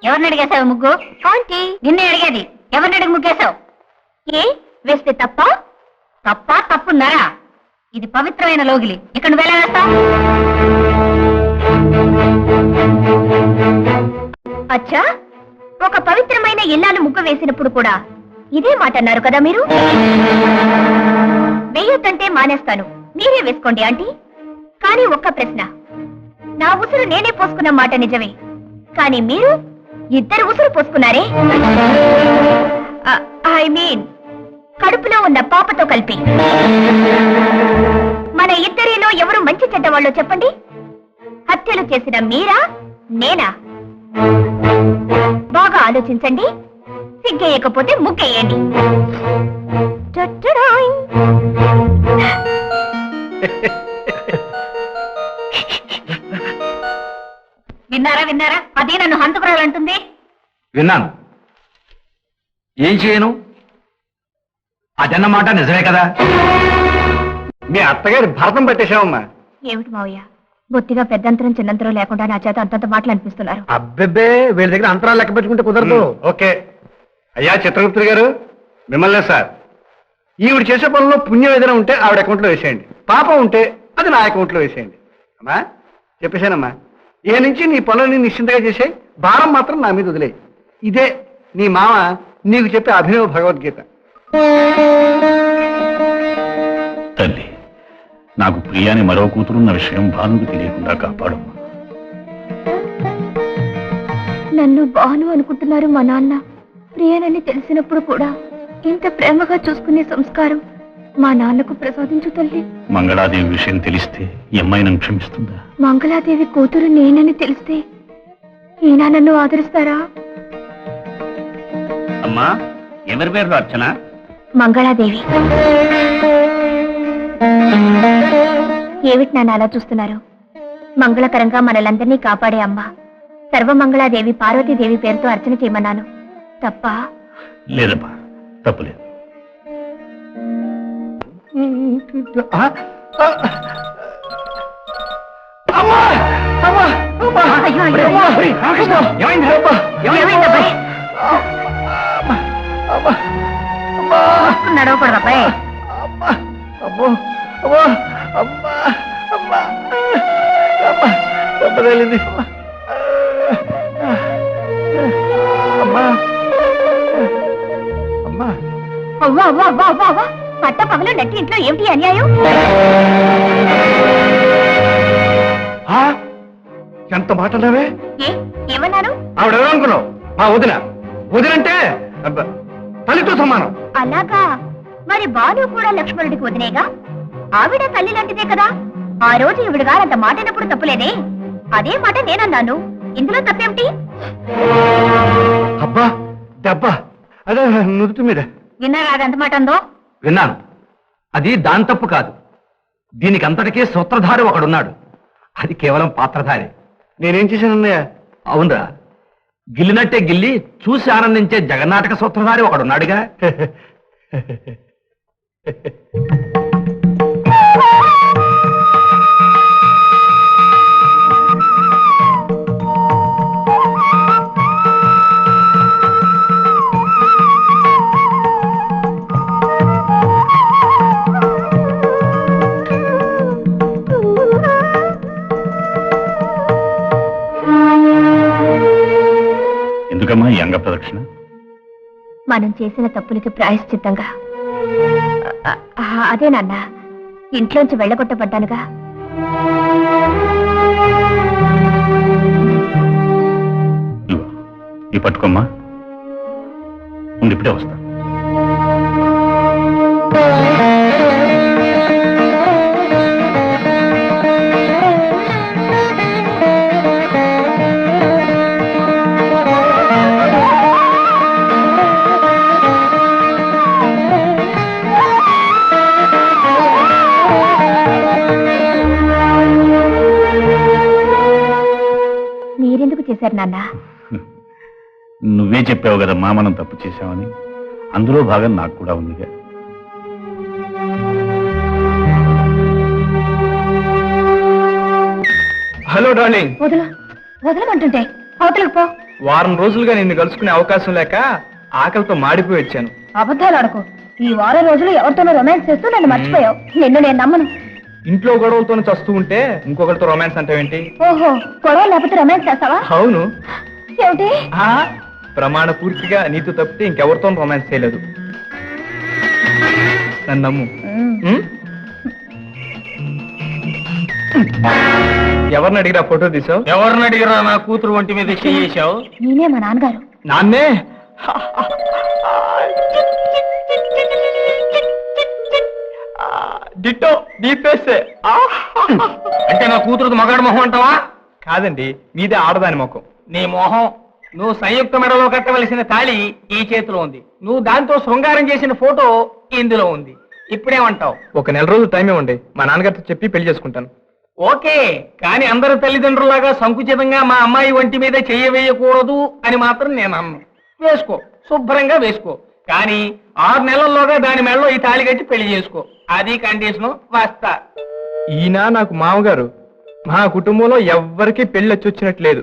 ఎవరిని అడిగేసావు ముగ్గు? ఆంటీ. నిన్నే అడిగేది, ఎవరిని అడిగి ముగ్గేశావు? ఏ వేస్తే తప్ప? తప్పున్నారా? ఇది పవిత్రమైన లోగిలి, ఇక్కడ నువ్వు ఎలా వేస్తావు? అచ్చా, ఒక పవిత్రమైన ఇల్లాలు ముగ్గు వేసినప్పుడు కూడా ఇదే మాట అన్నారు కదా మీరు? వేయొద్దంటే మానేస్తాను, మీరే వేసుకోండి ఆంటీ. కానీ ఒక్క ప్రశ్న, నా ఉసురు నేనే పోసుకున్న మాట నిజమే, కానీ మీరు ఇద్దరు ఉసురు పోసుకున్నారే. ఐ మీన్ కడుపులో ఉన్న పాపతో కలిపి. మన ఇద్దరిలో ఎవరు మంచి చెడ్డవాళ్ళో చెప్పండి? హత్యలు చేసిన మీరా, నేనా? బాగా ఆలోచించండి, సిగ్గేయకపోతే ముగ్గేయండి. విన్నారా? అది నన్ను హంతకురాలంటుంది. విన్నాను. ఏం చేయను? అదన్నమాట నిజమే కదా. మీ అత్తగారి భరతం పట్టేశావమ్మా. ఏమిటి మావయ్య, బొత్తిగా పెద్దంతరం చిన్నంతరం లేకుండా నా చేత అంతంత మాటలు అనిపిస్తున్నారు. అబ్బెబ్బే, వీళ్ళ దగ్గర అంతరాలు లెక్క పెట్టుకుంటే కుదరదు. ఓకే అయ్యా చిత్రగుప్తుడు గారు, మిమ్మల్నే సార్. ఈవిడ చేసే పనుల్లో పుణ్యం ఏదైనా ఉంటే ఆవిడ అకౌంట్లో వేసేయండి, పాపం ఉంటే అది నా అకౌంట్లో వేసేయండి. అమ్మా చెప్పేశానమ్మా, ఏ నుంచి నీ పనులని నిశ్చింతగా చేసాయి, భారం మాత్రం నా మీద వదిలేయి. ఇదే నీ మామ నీకు చెప్పే అభినవ భగవద్గీత. తల్లి, నాకు ప్రియాని మరో కూతురున్న విషయం భానుకు తెలియకుండా కాపాడు. నన్ను భాను అనుకుంటున్నారు మా నాన్న. ప్రియానని తెలిసినప్పుడు కూడా ఇంత ప్రేమగా చూసుకునే సంస్కారం మా నాన్నకు ప్రసాదించు తల్లి. మంగళాదేవి విషయం తెలిస్తే ఈ అమ్మాయి నన్ను క్షమిస్తుందా? మంగళాదేవి కూతురు నేనని తెలిస్తే ఈయన నన్ను ఆదరిస్తారా? అమ్మా, ఎవరి పేరు అర్చన? మంగళాదేవి. ఏమిటి నాన్న అలా చూస్తున్నారు? మంగళకరంగా మనలందరినీ కాపాడే అమ్మ సర్వమంగళాదేవి పార్వతీదేవి పేరుతో అర్చన చేయమన్నాను. తప్ప? లేదమ్మా, తప్పులేదు. నడవకూడదు అబ్బాయి. పట్ట పగలు నట్టి ఇంట్లో ఏమిటి అన్యాయం? ఎంత మాటలవే? ఏమన్నాను? ఆవిడెవరో అనుకున్నావు? మా వదిన. వదినంటే తల్లితో సమానం. అలాగా? మరి బాలు కూడా లక్ష్మణుడికి వదినేగా? ఆవిడ తల్లి లాంటిదే కదా. ఆ రోజు ఈవిడగా అంత మాట అన్నప్పుడు తప్పులేదే. అదే మాట నేనన్నాను, ఇందులో తప్పేమిటి? అబ్బా దెబ్బా, అదే నుదుటి మీద. విన్నారా అదంత మాట అందో? విన్నాను. అది దాని తప్పు కాదు. దీనికి అంతటికే సూత్రధారి ఒకడున్నాడు. అది కేవలం పాత్రధారి. నేనేం చేశానన్నయ్య? అవునరా, గిల్లినట్టే గిల్లి చూసి ఆనందించే జగన్నాటక సూత్రధారి ఒకడున్నాడుగా. ఎందుకమ్మా ఈ అంగ ప్రదక్షిణ? మనం చేసిన తప్పులకి ప్రాయశ్చిత్తంగా. అదే నాన్న, ఇంట్లోంచి వెళ్ళగొట్టబడ్డానుగా. ఈ పట్టుకోమ్మా, ముందు ఇప్పుడే వస్తా. మీరెందుకు చేశారు నాన్న? నువ్వే చెప్పావు కదమ్మా మనం తప్పు చేశామని. అందులో భాగం నాకు కూడా ఉందిగా. Hello darling. వదలు. వదలమంటుంటే అవతలకు పో. వారం రోజులుగా నిన్ను కలుసుకునే అవకాశం లేక ఆకలితో మాడిపోయి వచ్చాను. అబద్ధాలు ఆడకు. ఈ వారం రోజులు ఎవరితోనో రొమాన్స్ చేస్తూ నన్ను మర్చిపోయావు. నిన్ను నేను నమ్మను. ఇంట్లో గొడవలతో చస్తూ ఉంటే ఇంకొకరితో రొమాన్స్ అంటావేంటి? ఓహో, గొడవ లేకపోతే రొమాన్స్ చేస్తావా? అవును. ఏమిటి? ప్రమాణ పూర్తిగా నీతో తప్పితే ఇంకెవరితో రొమాన్స్ చేయలేదు. నన్ను నమ్ము. ఉమ్? ఎవరిని అడిగిరా ఫోటో తీసావు? ఎవరిని అడిగిరా నా కూతురు ఒంటి మీద చేసావు? నేనే మా నాన్నగారు. నాన్నే. డిట్టో డీపేసే. అంటే నా కూతురుది మగాడు మొహం అంటావా? కాదండి, మీదే ఆడదాని ముఖం. నీ మొహం. నువ్వు సంయుక్త మెడలో కట్టవలసిన తాళి ఈ చేతిలో ఉంది. నువ్వు దాంతో శృంగారం చేసిన ఫోటో ఇందులో ఉంది. ఇప్పుడేమంటావు? ఒక నెల రోజులు టైం ఇవ్వండి, మా నాన్నగారితో చెప్పి పెళ్లి చేసుకుంటాను. ఓకే, కానీ అందరు తల్లిదండ్రులాగా సంకుచితంగా మా అమ్మాయి ఒంటి మీద చెయ్యవేయకూడదు అని మాత్రం నేను అన్నాను. వేసుకో, శుభ్రంగా వేసుకో. కానీ 6 నెలల్లోగా దాని మెడలో ఈ తాళి కట్టి పెళ్లి చేసుకో. అది కండిషను. వస్తా. ఈయన నాకు మామగారు. మా కుటుంబంలో ఎవ్వరికీ పెళ్లి వచ్చి వచ్చినట్లేదు.